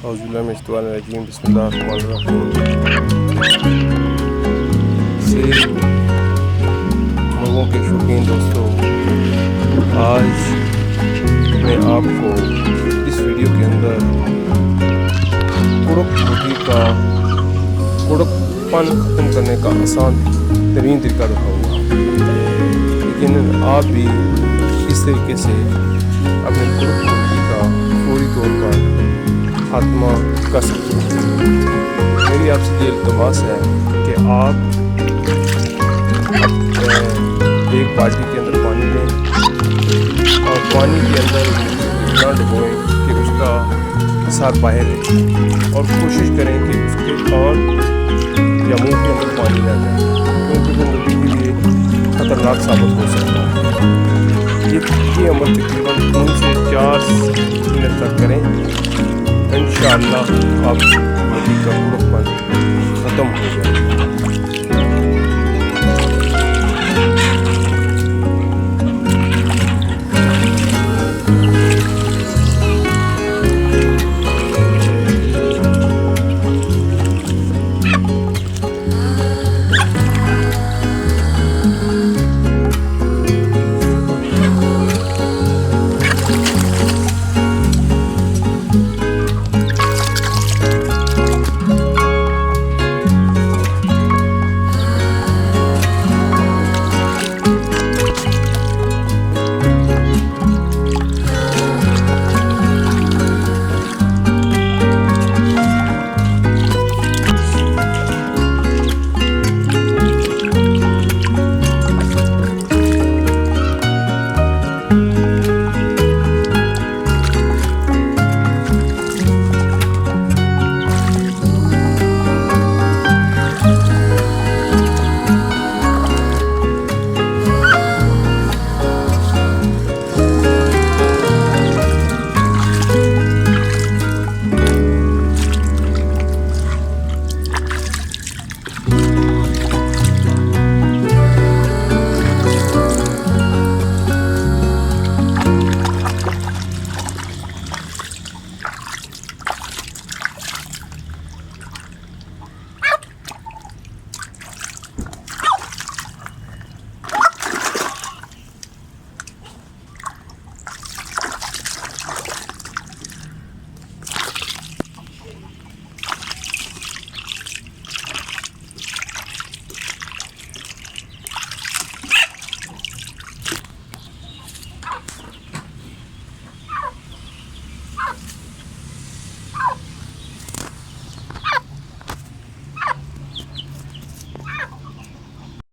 औज़ुबिल्लाहिमिनश्शैतानिर्रजीम बिस्मिल्लाहिर्रहमानिर्रहीम। से मुर्गों के शौकीन दोस्तों, आज मैं आपको इस वीडियो के अंदर कुड़क मुर्गी का कुड़कपन ख़त्म करने का आसान तरीन तरीका दिखाऊंगा। लेकिन आप भी इस तरीके से अपने कुड़क मुर्गी का फौरी तौर पर खात्मा कर सकते हैं। मेरी आपसे ये इल्तमास है कि आप एक बाल्टी के अंदर पानी लें और पानी के अंदर इतना डुबोएं कि उसका सार बाहर है और कोशिश करें कि उसके कान या मुंह के अंदर पानी ना जाए, क्योंकि वो मुर्गी के लिए ख़तरनाक साबित हो सकता है। ये अमल तकरीबन 3 से 4 मिनट तक करें। इंशाअल्लाह आप मुर्गी का कुड़कपन ख़त्म हो जाए।